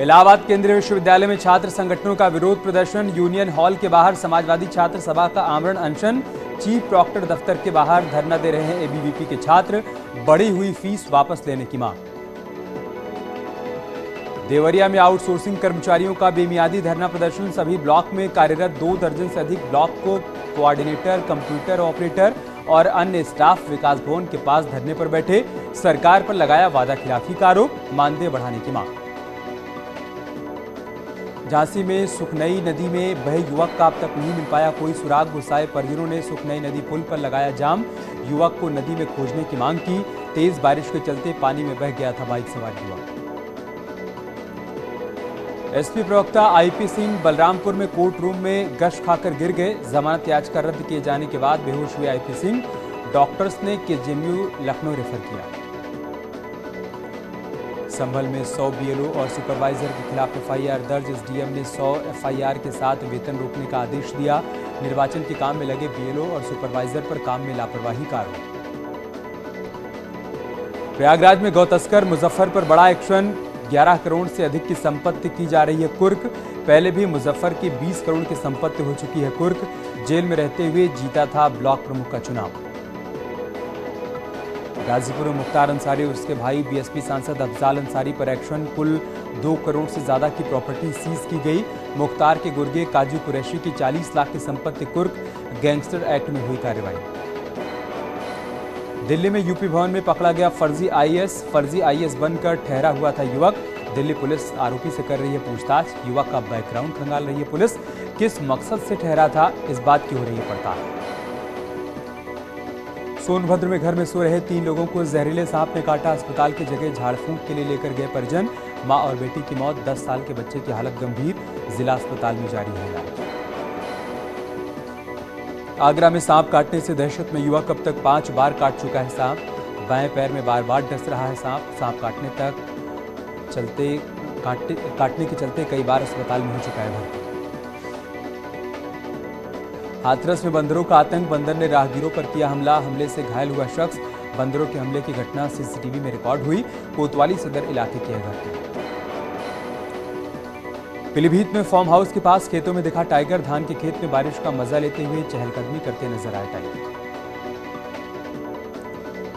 इलाहाबाद केंद्रीय विश्वविद्यालय में छात्र संगठनों का विरोध प्रदर्शन। यूनियन हॉल के बाहर समाजवादी छात्र सभा का आमरण अनशन। चीफ प्रॉक्टर दफ्तर के बाहर धरना दे रहे हैं एबीवीपी के छात्र। बढ़ी हुई फीस वापस लेने की मांग। देवरिया में आउटसोर्सिंग कर्मचारियों का बेमियादी धरना प्रदर्शन। सभी ब्लॉक में कार्यरत 2 दर्जन से अधिक ब्लॉक को कोऑर्डिनेटर, कंप्यूटर ऑपरेटर और अन्य स्टाफ विकास भवन के पास धरने पर बैठे। सरकार पर लगाया वादा खिलाफी का आरोप। मानदेय बढ़ाने की मांग। झांसी में सुखनई नदी में बहे युवक का अब तक नहीं मिल पाया कोई सुराग। गुस्साए परिजनों ने सुखनई नदी पुल पर लगाया जाम। युवक को नदी में खोजने की मांग की। तेज बारिश के चलते पानी में बह गया था बाइक सवार युवक। एसपी प्रवक्ता आईपी सिंह बलरामपुर में कोर्ट रूम में गश्त खाकर गिर गए। जमानत याचिका रद्द किए जाने के बाद बेहोश हुए आईपी सिंह। डॉक्टर्स ने केजीएमयू लखनऊ रेफर किया। संभल में 100 बीएलओ और सुपरवाइजर के खिलाफ एफआईआर दर्ज। एसडीएम ने 100 एफआईआर के साथ वेतन रोकने का आदेश दिया। निर्वाचन के काम में लगे बीएलओ और सुपरवाइजर पर काम में लापरवाही का आरोप। प्रयागराज में गौ तस्कर मुजफ्फर पर बड़ा एक्शन। 11 करोड़ से अधिक की संपत्ति की जा रही है कुर्क। पहले भी मुजफ्फर की 20 करोड़ की संपत्ति हो चुकी है कुर्क। जेल में रहते हुए जीता था ब्लॉक प्रमुख का चुनाव। गाजीपुर में मुख्तार अंसारी और उसके भाई बीएसपी सांसद अफजाल अंसारी पर एक्शन। कुल 2 करोड़ से ज्यादा की प्रॉपर्टी सीज की गई। मुख्तार के गुर्गे काजू कुरैशी की 40 लाख की संपत्ति कुर्क। गैंगस्टर एक्ट में हुई कार्रवाई। दिल्ली में यूपी भवन में पकड़ा गया फर्जी आईएएस बनकर ठहरा हुआ था युवक। दिल्ली पुलिस आरोपी से कर रही है पूछताछ। युवक का बैकग्राउंड खंगाल रही है पुलिस। किस मकसद से ठहरा था, इस बात की हो रही है पड़ताल। सोनभद्र में घर में सो रहे 3 लोगों को जहरीले सांप ने काटा। अस्पताल की जगह झाड़ फूंक के लिए लेकर गए परिजन। मां और बेटी की मौत। 10 साल के बच्चे की हालत गंभीर। जिला अस्पताल में जारी है इलाज। आगरा में सांप काटने से दहशत में युवक। अब तक 5 बार काट चुका है सांप। बाएं पैर में बार-बार डस रहा है सांप काटने के चलते कई बार अस्पताल में हो चुका है भर्ती। हाथरस में बंदरों का आतंक। बंदर ने राहगीरों पर किया हमला। हमले से घायल हुआ शख्स। बंदरों के हमले की घटना सीसीटीवी में रिकॉर्ड हुई। कोतवाली सदर इलाके की है घटना। पीलीभीत में फार्म हाउस के पास खेतों में दिखा टाइगर। धान के खेत में बारिश का मजा लेते हुए चहलकदमी करते नजर आए टाइगर।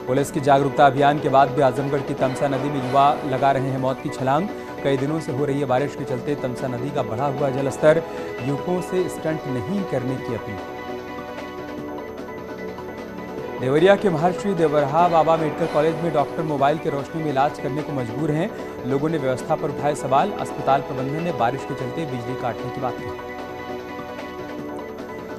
पुलिस की जागरूकता अभियान के बाद भी आजमगढ़ की तमसा नदी में युवा लगा रहे हैं मौत की छलांग। कई दिनों से हो रही है बारिश के चलते तमसा नदी का बढ़ा हुआ जलस्तर। युवकों से स्टंट नहीं करने की अपील। देवरिया के महर्षि देवरहा बाबा मेडिकल कॉलेज में डॉक्टर मोबाइल की रोशनी में इलाज करने को मजबूर हैं। लोगों ने व्यवस्था पर उठाए सवाल। अस्पताल प्रबंधन ने बारिश के चलते बिजली काटने की बात की।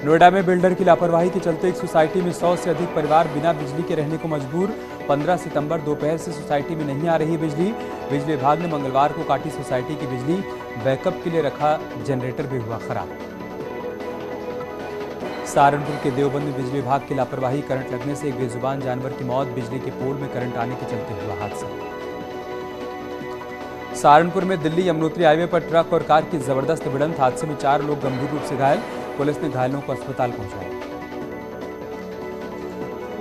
नोएडा में बिल्डर की लापरवाही के चलते एक सोसाइटी में 100 से अधिक परिवार बिना बिजली के रहने को मजबूर। 15 सितंबर दोपहर से सोसाइटी में नहीं आ रही बिजली। बिजली विभाग ने मंगलवार को काटी सोसाइटी की बिजली। बैकअप के लिए रखा जनरेटर भी हुआ खराब। सहारनपुर के देवबंद में बिजली विभाग की लापरवाही। करंट लगने से एक बेजुबान जानवर की मौत। बिजली के पोल में करंट आने के चलते हुआ हादसा। सहारनपुर में दिल्ली यमुनोत्री हाईवे पर ट्रक और कार की जबरदस्त भिड़ंत। हादसे में 4 लोग गंभीर रूप से घायल। पुलिस ने घायलों को अस्पताल पहुंचाया।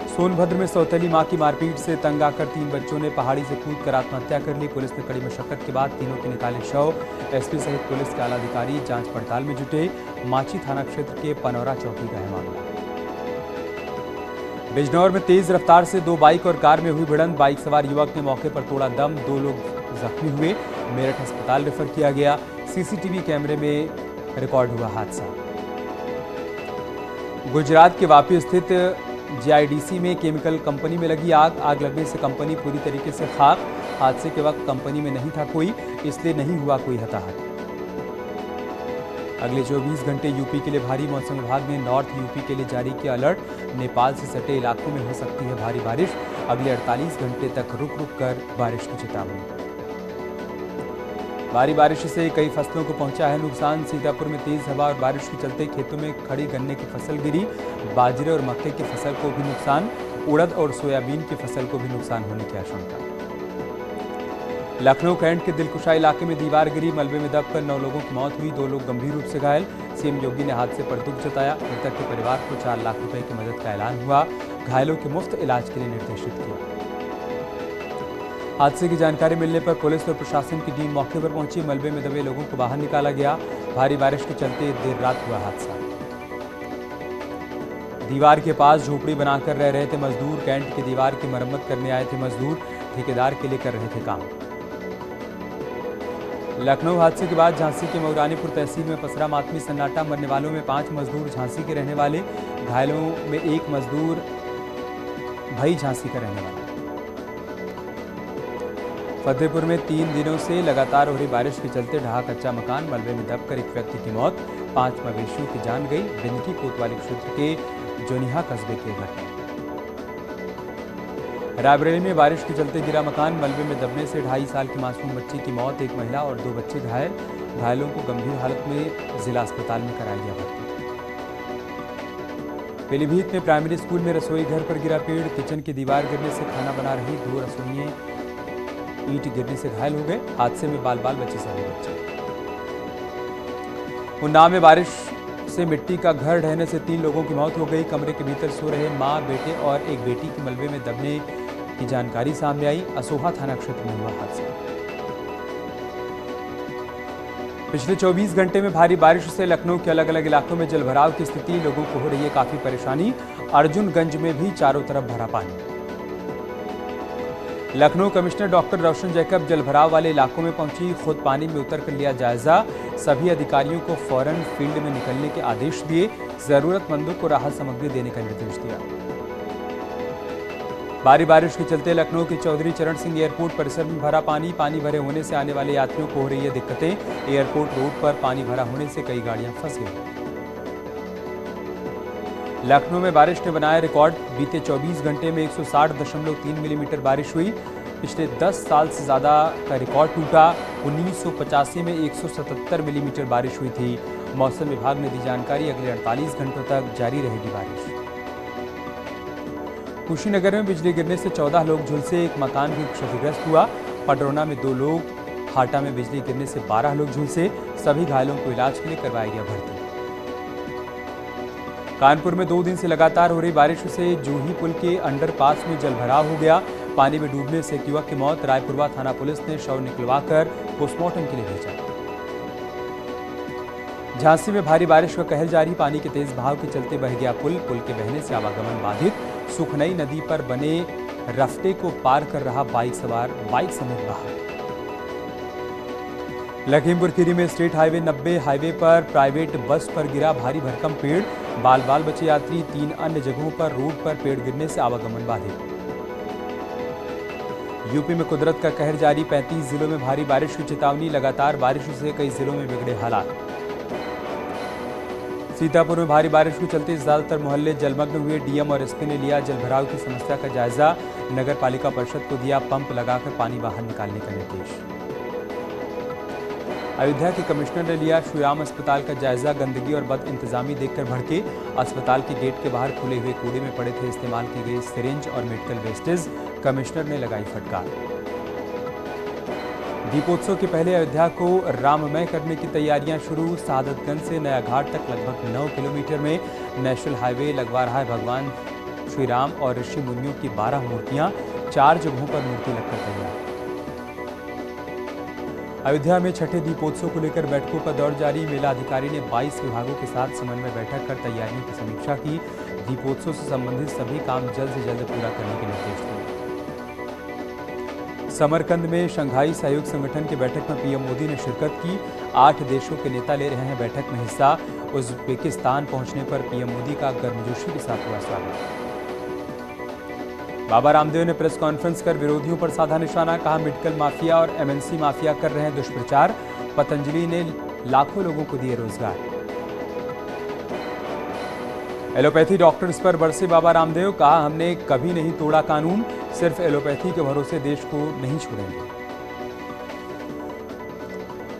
सोनभद्र में सौतेली मां की मारपीट से तंग आकर 3 बच्चों ने पहाड़ी से कूदकर आत्महत्या कर ली। पुलिस ने कड़ी मशक्कत के बाद तीनों के निकाले शव। एसपी सहित पुलिस के आला अधिकारी जांच पड़ताल में जुटे। माची थाना क्षेत्र के पनौरा चौकी का है मामला। बिजनौर में तेज रफ्तार से 2 बाइक और कार में हुई भिड़ंत। बाइक सवार युवक ने मौके पर तोड़ा दम। 2 लोग जख्मी हुए। मेरठ अस्पताल रेफर किया गया। सीसीटीवी कैमरे में रिकॉर्ड हुआ हादसा। गुजरात के वापी स्थित जीआईडीसी में केमिकल कंपनी में लगी आग। आग लगने से कंपनी पूरी तरीके से खाक। हादसे के वक्त कंपनी में नहीं था कोई, इसलिए नहीं हुआ कोई हताहत। अगले 24 घंटे यूपी के लिए भारी। मौसम विभाग ने नॉर्थ यूपी के लिए जारी किया अलर्ट। नेपाल से सटे इलाकों में हो सकती है भारी बारिश। अगले 48 घंटे तक रुक रुक कर बारिश की चेतावनी। भारी बारिश से कई फसलों को पहुंचा है नुकसान। सीतापुर में तेज हवा और बारिश के चलते खेतों में खड़ी गन्ने की फसल गिरी। बाजरे और मक्के की फसल को भी नुकसान। उड़द और सोयाबीन की फसल को भी नुकसान होने की आशंका। लखनऊ कैंट के दिलकुशा इलाके में दीवार गिरी। मलबे में दबकर 9 लोगों की मौत हुई। 2 लोग गंभीर रूप से घायल। सीएम योगी ने हादसे पर दुख जताया। मृतक के परिवार को 4 लाख रुपए की मदद का ऐलान हुआ। घायलों के मुफ्त इलाज के लिए निर्देशित किया। हादसे की जानकारी मिलने पर पुलिस और प्रशासन की टीम मौके पर पहुंची। मलबे में दबे लोगों को बाहर निकाला गया। भारी बारिश के चलते देर रात हुआ हादसा। दीवार के पास झोपड़ी बनाकर रह रहे थे मजदूर। कैंट की दीवार की मरम्मत करने आए थे मजदूर। ठेकेदार के लिए कर रहे थे काम। लखनऊ हादसे के बाद झांसी के मऊरानीपुर तहसील में पसरा मातमी सन्नाटा। मरने वालों में 5 मजदूर झांसी के रहने वाले, घायलों में 1 मजदूर भई झांसी का रहने वाला। फतेहपुर में 3 दिनों से लगातार हो रही बारिश के चलते ढहा कच्चा मकान। मलबे में दबकर एक व्यक्ति की मौत, 5 मवेशियों की जान गई। बिंदकी कोतवाली क्षेत्र के जोनिहा कस्बे के घटना। रायबरेली में बारिश के चलते गिरा मकान। मलबे में दबने से 2.5 साल की मासूम बच्ची की मौत, 1 महिला और 2 बच्चे घायल। घायलों को गंभीर हालत में जिला अस्पताल में कराया गया भर्ती। पीलीभीत में प्राइमरी स्कूल में रसोई घर पर गिरा पेड़। किचन की दीवार गिरने से खाना बना रही 2 रसोइये ईंट गिरने से घायल हो गए। हादसे में बाल बचे सभी बच्चे। उन्नाव में बारिश से मिट्टी का घर ढहने से 3 लोगों की मौत हो गई। कमरे के भीतर सो रहे मां, बेटे और एक बेटी की मलबे में दबने की जानकारी सामने आई। असोहा थाना क्षेत्र में हुआ हादसा। पिछले 24 घंटे में भारी बारिश से लखनऊ के अलग अलग इलाकों में जलभराव की स्थिति। लोगों को हो रही है काफी परेशानी। अर्जुनगंज में भी चारों तरफ भरा पानी। लखनऊ कमिश्नर डॉक्टर रोशन जैकब जलभराव वाले इलाकों में पहुंची। खुद पानी में उतर कर लिया जायजा। सभी अधिकारियों को फौरन फील्ड में निकलने के आदेश दिए। जरूरतमंदों को राहत सामग्री देने का निर्देश दिया। भारी बारिश के चलते लखनऊ के चौधरी चरण सिंह एयरपोर्ट परिसर में भरा पानी। पानी भरे होने से आने वाले यात्रियों को हो रही है दिक्कतें। एयरपोर्ट रोड पर पानी भरा होने से कई गाड़ियां फंस गई। लखनऊ में बारिश ने बनाया रिकॉर्ड। बीते 24 घंटे में 160.3 मिलीमीटर बारिश हुई। पिछले 10 साल से ज्यादा का रिकॉर्ड टूटा। 1985 में 177 मिलीमीटर बारिश हुई थी। मौसम विभाग ने दी जानकारी, अगले 48 घंटों तक जारी रहेगी बारिश। कुशीनगर में बिजली गिरने से 14 लोग झुलसे। एक मकान भी क्षतिग्रस्त हुआ। पडरौना में 2 लोग, हाटा में बिजली गिरने से 12 लोग झुलसे। सभी घायलों को इलाज के लिए करवाया गया भर्ती। कानपुर में 2 दिन से लगातार हो रही बारिश से जूही पुल के अंडरपास में जलभराव हो गया। पानी में डूबने से एक युवक की मौत। रायपुरवा थाना पुलिस ने शव निकलवाकर पोस्टमार्टम के लिए भेजा। झांसी में भारी बारिश का कहर जारी। पानी के तेज बहाव के चलते बह गया पुल। पुल के बहने से आवागमन बाधित। सुखनई नदी पर बने रफ्ते को पार कर रहा बाइक सवार, बाइक समेत बाहर। लखीमपुर खीरी में स्टेट हाईवे 90 हाईवे पर प्राइवेट बस पर गिरा भारी भरकम पेड़। बाल बचे यात्री। 3 अन्य जगहों पर रोड पर पेड़ गिरने से आवागमन बाधित। यूपी में कुदरत का कहर जारी। 35 जिलों में भारी बारिश की चेतावनी। लगातार बारिश से कई जिलों में बिगड़े हालात। सीतापुर में भारी बारिश के चलते ज्यादातर मोहल्ले जलमग्न हुए। डीएम और एसपी ने लिया जलभराव की समस्या का जायजा। नगर पालिका परिषद को दिया पंप लगाकर पानी बाहर निकालने का निर्देश। अयोध्या के कमिश्नर ने लिया श्रीराम अस्पताल का जायजा। गंदगी और बद इंतजामी देखकर भड़के। अस्पताल के गेट के बाहर खुले हुए कूड़े में पड़े थे इस्तेमाल की गई सिरिंज और मेडिकल वेस्टेज। कमिश्नर ने लगाई फटकार। दीपोत्सव के पहले अयोध्या को राममय करने की तैयारियां शुरू। सादतगंज से नया घाट तक लगभग 9 किलोमीटर में नेशनल हाईवे लगवा रहा है भगवान श्री राम और ऋषि मुनियों की 12 मूर्तियां। 4 जगहों पर मूर्ति लगकर तैयार। अयोध्या में छठे दीपोत्सव को लेकर बैठकों का दौर जारी। मेला अधिकारी ने 22 विभागों के साथ समन्वय बैठक कर तैयारियों की समीक्षा की। दीपोत्सव से संबंधित सभी काम जल्द से जल्द पूरा करने के निर्देश दिए। समरकंद में शंघाई सहयोग संगठन की बैठक में पीएम मोदी ने शिरकत की। 8 देशों के नेता ले रहे हैं बैठक में हिस्सा। उज़्बेकिस्तान पहुंचने पर पीएम मोदी का गर्मजोशी के साथ हुआ स्वागत। बाबा रामदेव ने प्रेस कॉन्फ्रेंस कर विरोधियों पर साधा निशाना। कहा, मेडिकल माफिया और एमएनसी माफिया कर रहे हैं दुष्प्रचार। पतंजलि ने लाखों लोगों को दिए रोजगार। एलोपैथी डॉक्टर्स पर बरसे बाबा रामदेव। कहा, हमने कभी नहीं तोड़ा कानून, सिर्फ एलोपैथी के भरोसे देश को नहीं छोड़ेंगे।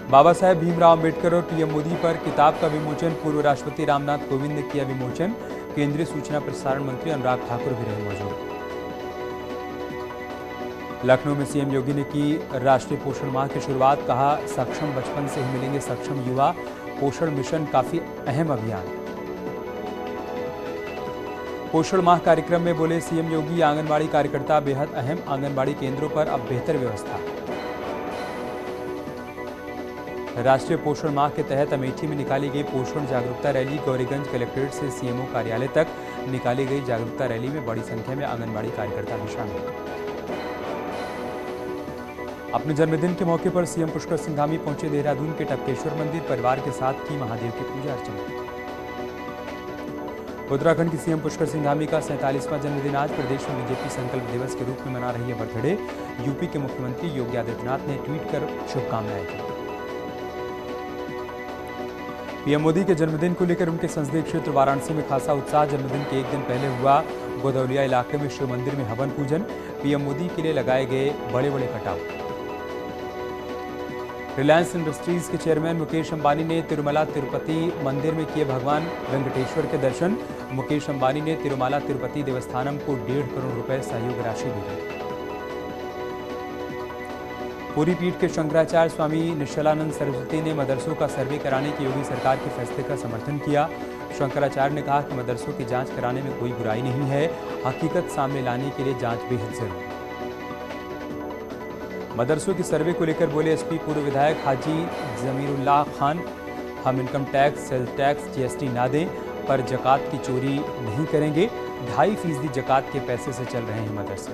बाबा साहेब भीमराव अम्बेडकर और पीएम मोदी पर किताब का विमोचन। पूर्व राष्ट्रपति रामनाथ कोविंद ने किया विमोचन। केंद्रीय सूचना प्रसारण मंत्री अनुराग ठाकुर भी रहे मौजूद। लखनऊ में सीएम योगी ने की राष्ट्रीय पोषण माह की शुरुआत। कहा, सक्षम बचपन से ही मिलेंगे सक्षम युवा। पोषण मिशन काफी अहम अभियान। पोषण माह कार्यक्रम में बोले सीएम योगी, आंगनबाड़ी कार्यकर्ता बेहद अहम, आंगनबाड़ी केंद्रों पर अब बेहतर व्यवस्था। राष्ट्रीय पोषण माह के तहत अमेठी में निकाली गई पोषण जागरूकता रैली। गौरीगंज कलेक्ट्रेट से सीएमओ कार्यालय तक निकाली गई जागरूकता रैली में बड़ी संख्या में आंगनबाड़ी कार्यकर्ता भी शामिल हुए। अपने जन्मदिन के मौके पर सीएम पुष्कर सिंह धामी पहुंचे देहरादून के टपकेश्वर मंदिर, परिवार के साथ की महादेव की पूजा अर्चना। उत्तराखंड के सीएम पुष्कर सिंह धामी का 47वां जन्मदिन आज। प्रदेश में बीजेपी संकल्प दिवस के रूप में मना रही है बर्थडे। यूपी के मुख्यमंत्री योगी आदित्यनाथ ने ट्वीट कर शुभकामनाएं दी। पीएम मोदी के जन्मदिन को लेकर उनके संसदीय क्षेत्र वाराणसी में खासा उत्साह। जन्मदिन के एक दिन पहले हुआ गोदौलिया इलाके में शिव मंदिर में हवन पूजन। पीएम मोदी के लिए लगाए गए बड़े बड़े कटआउट। रिलायंस इंडस्ट्रीज के चेयरमैन मुकेश अंबानी ने तिरुमला तिरुपति मंदिर में किए भगवान वेंकटेश्वर के दर्शन। मुकेश अंबानी ने तिरुमला तिरुपति देवस्थानम को 1.5 करोड़ रुपए सहयोग राशि दी। पूरी पीठ के शंकराचार्य स्वामी निश्चलानंद सरस्वती ने मदरसों का सर्वे कराने की योगी सरकार के फैसले का समर्थन किया। शंकराचार्य ने कहा कि मदरसों की जांच कराने में कोई बुराई नहीं है, हकीकत सामने लाने के लिए जांच बेहद जरूरी है। मदरसों की सर्वे को लेकर बोले एसपी पूर्व विधायक हाजी जमीरुल्लाह खान, हम income tax, sales tax, GST ना दें पर जकात की चोरी नहीं करेंगे। 2.5% जकात के पैसे से चल रहे हैं मदरसे।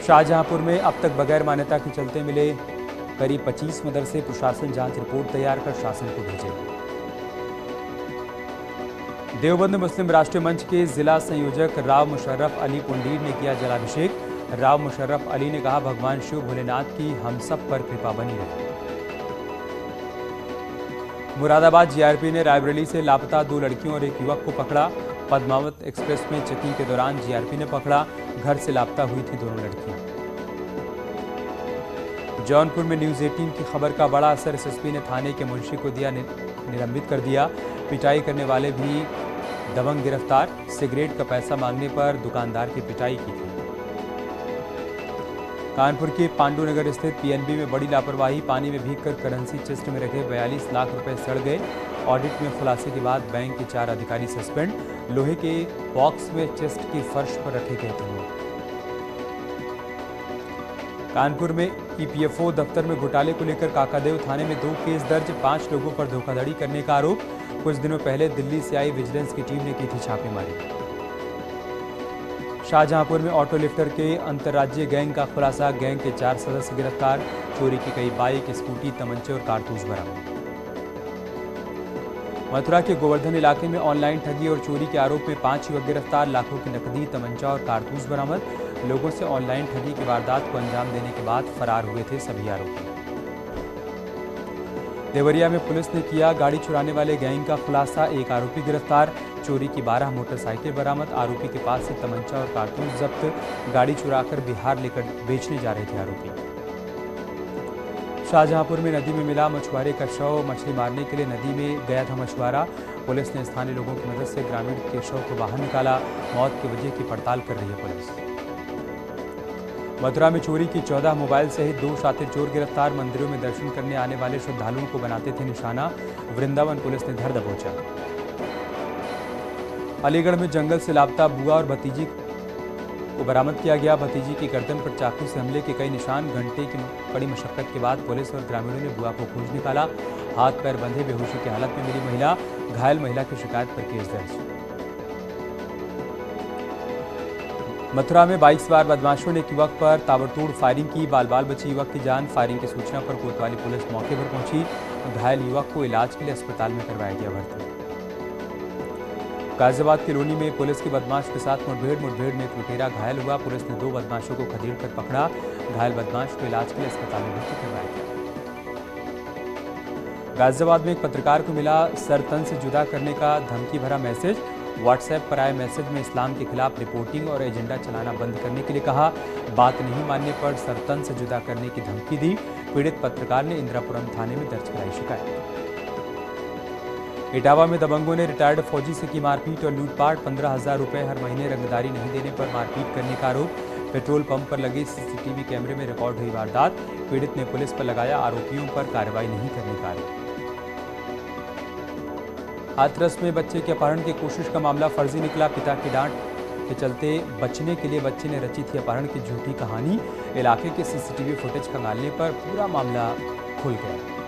शाहजहांपुर में अब तक बगैर मान्यता के चलते मिले करीब 25 मदरसे। प्रशासन जांच रिपोर्ट तैयार कर शासन को भेजेगा। देवबंद मुस्लिम राष्ट्रीय मंच के जिला संयोजक राव मुशर्रफ अली पुंडीर ने किया जलाभिषेक। राव मुशर्रफ अली ने कहा, भगवान शिव भोलेनाथ की हम सब पर कृपा बनी रहे। मुरादाबाद जीआरपी ने रायबरेली से लापता 2 लड़कियों और एक युवक को पकड़ा। पद्मावत एक्सप्रेस में चेकिंग के दौरान जीआरपी ने पकड़ा। घर से लापता हुई थी दोनों लड़कियां। जौनपुर में न्यूज 18 की खबर का बड़ा असर। एसएसपी ने थाने के मुंशी को दिया निलंबित कर दिया। पिटाई करने वाले भी दबंग गिरफ्तार। सिगरेट का पैसा मांगने पर दुकानदार की पिटाई की थी। कानपुर के पांडुनगर स्थित पीएनबी में बड़ी लापरवाही। पानी में भीगकर करेंसी चेस्ट में रखे 42 लाख रुपए सड़ गए। ऑडिट में खुलासे के बाद बैंक के 4 अधिकारी सस्पेंड। लोहे के बॉक्स में चेस्ट की फर्श पर रखे गए थे नोट। कानपुर में ईपीएफओ दफ्तर में घोटाले को लेकर काकादेव थाने में 2 केस दर्ज। 5 लोगों पर धोखाधड़ी करने का आरोप। कुछ दिनों पहले दिल्ली से आई विजिलेंस की टीम ने की थी छापेमारी। शाहजहांपुर में ऑटो लिफ्टर के अंतर्राज्यीय गैंग का खुलासा। गैंग के 4 सदस्य गिरफ्तार। चोरी की कई बाइक, स्कूटी, तमंचे और कारतूस बरामद। मथुरा के गोवर्धन इलाके में ऑनलाइन ठगी और चोरी के आरोप में 5 युवक गिरफ्तार। लाखों की नकदी, तमंचा और कारतूस बरामद। लोगों से ऑनलाइन ठगी की वारदात को अंजाम देने के बाद फरार हुए थे सभी आरोपी। देवरिया में पुलिस ने किया गाड़ी चुराने वाले गैंग का खुलासा। 1 आरोपी गिरफ्तार। चोरी की 12 मोटरसाइकिल बरामद। आरोपी के पास से तमंचा और कारतूस जब्त। गाड़ी चुराकर बिहार लेकर बेचने जा रहे थे आरोपी। शाहजहांपुर में नदी में मिला मछुआरे का शव। मछली मारने के लिए नदी में गया था मछुआरा। पुलिस ने स्थानीय लोगों की मदद से ग्रामीण के शव को बाहर निकाला। मौत की वजह की पड़ताल कर रही है पुलिस। मथुरा में चोरी की 14 मोबाइल सहित 2 शातिर चोर गिरफ्तार। मंदिरों में दर्शन करने आने वाले श्रद्धालुओं को बनाते थे निशाना। वृंदावन पुलिस ने धर दबोचा। अलीगढ़ में जंगल से लापता बुआ और भतीजी को बरामद किया गया। भतीजी की गर्दन पर चाकू से हमले के कई निशान। घंटे की कड़ी मशक्कत के बाद पुलिस और ग्रामीणों ने बुआ को खोज निकाला। हाथ पैर बंधे बेहोशी की हालत में मिली महिला। घायल महिला की शिकायत पर केस दर्ज। मथुरा में 22 बार बदमाशों ने एक युवक पर ताबड़तोड़ फायरिंग की। बाल बाल बची युवक की जान। फायरिंग की सूचना पर कोतवाली पुलिस मौके पर पहुंची। घायल युवक को इलाज के लिए अस्पताल में करवाया गया भर्ती। गाजियाबाद की लोनी में पुलिस की बदमाश के साथ मुठभेड़ में एक लुटेरा घायल हुआ। पुलिस ने 2 बदमाशों को खदेड़ कर पकड़ा। घायल बदमाश को इलाज के लिए अस्पताल में भर्ती करवाया गया। गाजियाबाद में एक पत्रकार को मिला सर तन से जुदा करने का धमकी भरा मैसेज। व्हाट्सएप पर आए मैसेज में इस्लाम के खिलाफ रिपोर्टिंग और एजेंडा चलाना बंद करने के लिए कहा। बात नहीं मानने पर सर तन से जुदा करने की धमकी दी। पीड़ित पत्रकार ने इंदिरापुरम थाने में दर्ज कराई शिकायत। इटावा में दबंगों ने रिटायर्ड फौजी से की मारपीट और लूटपाट। 15,000 रुपए हर महीने रंगदारी नहीं देने पर मारपीट करने का आरोप। पेट्रोल पंप पर लगे सीसीटीवी कैमरे में रिकॉर्ड हुई वारदात। पीड़ित ने पुलिस पर लगाया आरोपियों पर कार्रवाई नहीं करने का आरोप। हाथरस में बच्चे के अपहरण की कोशिश का मामला फर्जी निकला। पिता की डांट के चलते बचने के लिए बच्चे ने रची थी अपहरण की झूठी कहानी। इलाके के सीसीटीवी फुटेज खंगालने पर पूरा मामला खुल गया।